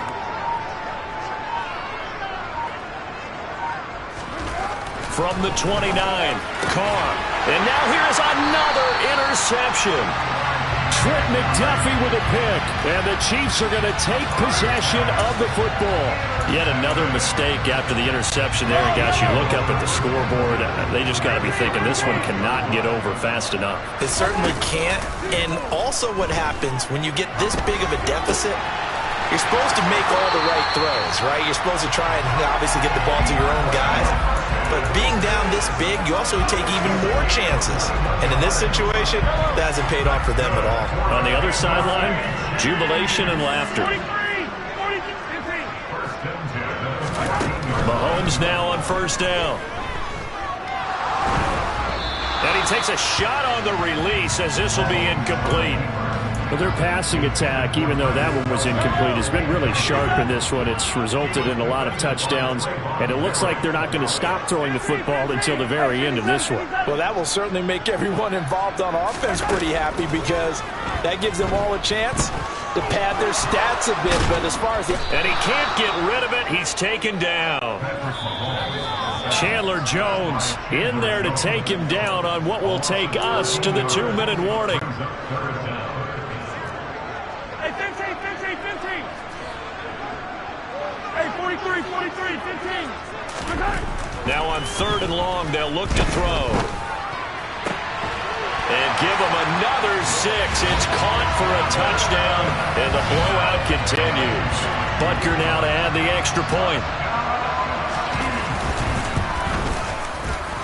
From the 29, Carr. And now here's another interception. Trent McDuffie with a pick. And the Chiefs are going to take possession of the football. Yet another mistake after the interception there. And guys, you look up at the scoreboard, they just got to be thinking this one cannot get over fast enough. It certainly can't. And also what happens when you get this big of a deficit, you're supposed to make all the right throws, right? You're supposed to try and obviously get the ball to your own guys. But being down this big, you also take even more chances. And in this situation, that hasn't paid off for them at all. On the other sideline, jubilation and laughter. Mahomes now on first down. And he takes a shot on the release as this will be incomplete. Well, their passing attack, even though that one was incomplete, has been really sharp in this one. It's resulted in a lot of touchdowns, and it looks like they're not going to stop throwing the football until the very end of this one. Well, that will certainly make everyone involved on offense pretty happy because that gives them all a chance to pad their stats a bit. But as far as and he can't get rid of it, he's taken down. Chandler Jones in there to take him down on what will take us to the 2-minute warning. Now on 3rd and long, they'll look to throw. And give them another 6. It's caught for a touchdown, and the blowout continues. Butker now to add the extra point.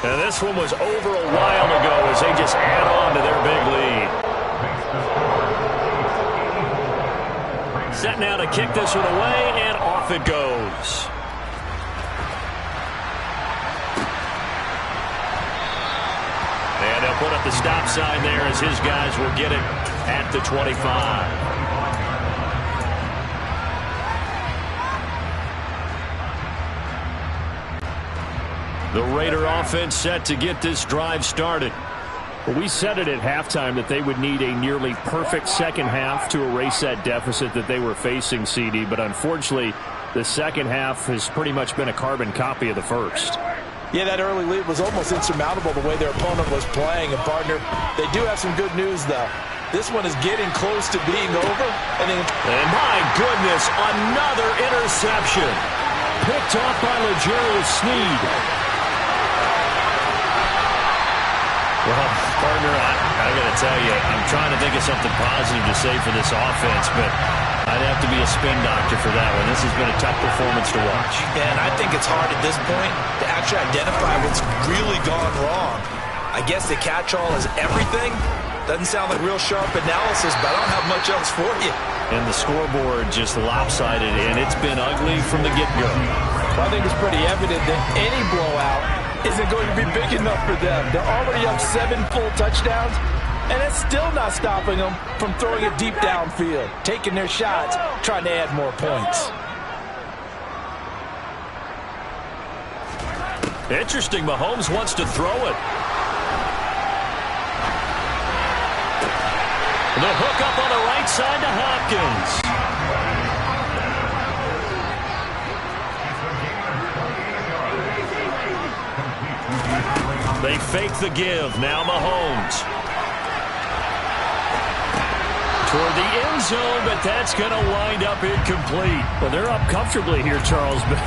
And this one was over a while ago as they just add on to their big lead. Set now to kick this one away, and off it goes. And they'll put up the stop sign there as his guys will get it at the 25. The Raider offense set to get this drive started. Well, we said it at halftime that they would need a nearly perfect second half to erase that deficit that they were facing, CD. But unfortunately, the second half has pretty much been a carbon copy of the first. Yeah, that early lead was almost insurmountable the way their opponent was playing. And, partner, they do have some good news, though. This one is getting close to being over. And my goodness, another interception. Picked off by L'Jarius Sneed. Well, partner, I got to tell you, I'm trying to think of something positive to say for this offense, but I'd have to be a spin doctor for that one. This has been a tough performance to watch. And I think it's hard at this point to actually identify what's really gone wrong. I guess the catch-all is everything. Doesn't sound like real sharp analysis, but I don't have much else for you. And the scoreboard just lopsided, and it's been ugly from the get-go. Well, I think it's pretty evident that any blowout isn't going to be big enough for them. They're already up 7 full touchdowns, and it's still not stopping them from throwing it deep downfield, taking their shots, trying to add more points. Interesting, Mahomes wants to throw it. The hook up on the right side to Hopkins. They fake the give. Now Mahomes. Toward the end zone, but that's going to wind up incomplete. Well, they're up comfortably here, Charles, but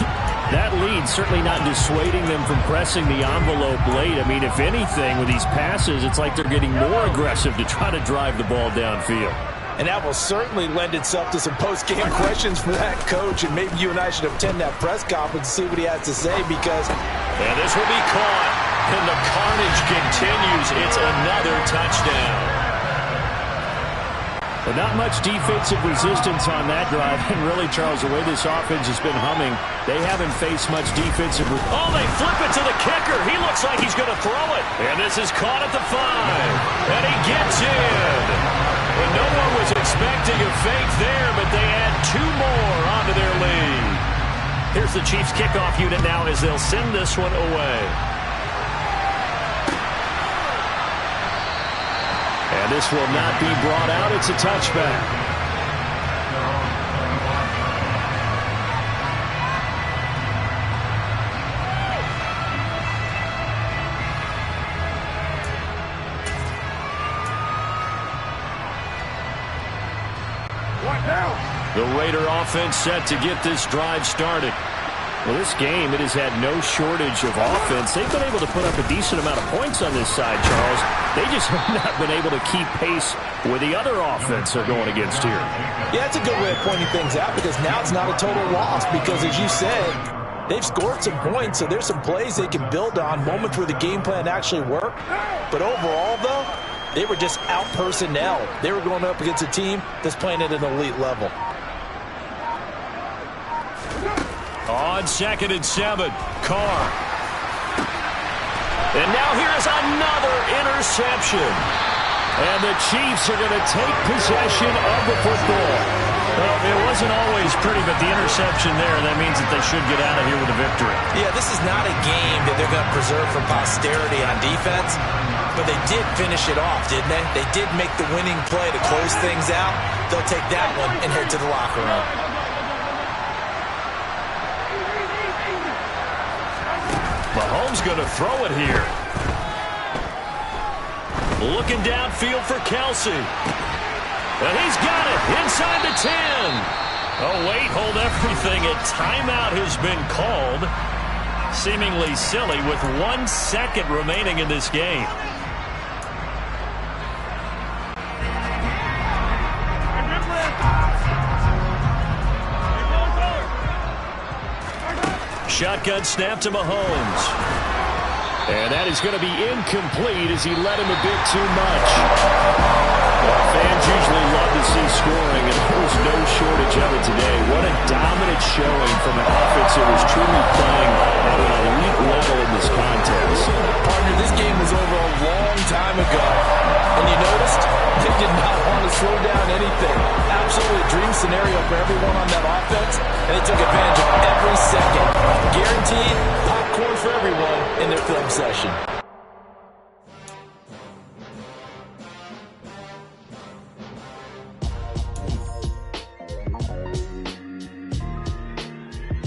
that lead certainly not dissuading them from pressing the envelope late. I mean, if anything, with these passes, it's like they're getting more aggressive to try to drive the ball downfield. And that will certainly lend itself to some post-game questions for that coach, and maybe you and I should attend that press conference and see what he has to say, because... And this will be caught, and the carnage continues. It's another touchdown. But not much defensive resistance on that drive. And really, Charles, the way this offense has been humming, they haven't faced much defensive. Oh, they flip it to the kicker. He looks like he's going to throw it. And this is caught at the 5. And he gets in. And no one was expecting a fake there, but they add 2 more onto their lead. Here's the Chiefs kickoff unit now as they'll send this one away. And this will not be brought out. It's a touchback. The Raider offense set to get this drive started. Well, this game, it has had no shortage of offense. They've been able to put up a decent amount of points on this side, Charles. They just have not been able to keep pace with the other offense they're going against here. Yeah, it's a good way of pointing things out because now it's not a total loss because, as you said, they've scored some points, so there's some plays they can build on, moments where the game plan actually worked. But overall, though, they were just out-personnel. They were going up against a team that's playing at an elite level. On 2nd and 7, Carr. And now here's another interception. And the Chiefs are going to take possession of the football. Well, it wasn't always pretty, but the interception there, that means that they should get out of here with a victory. Yeah, this is not a game that they're going to preserve for posterity on defense, but they did finish it off, didn't they? They did make the winning play to close things out. They'll take that one and head to the locker room. Mahomes going to throw it here. Looking downfield for Kelsey. And he's got it inside the 10. Oh, wait, hold everything. A timeout has been called. Seemingly silly with 1 second remaining in this game. Shotgun snap to Mahomes. And that is going to be incomplete as he led him a bit too much. Well, fans usually love to see scoring, and there was no shortage of it today. What a dominant showing from an offense that was truly playing at an elite level in this contest. Partner, this game was over a long time ago. And you noticed they did not want to slow down anything. Absolutely a dream scenario for everyone on that offense, and they took advantage of every second. Guaranteed popcorn for everyone in their film session.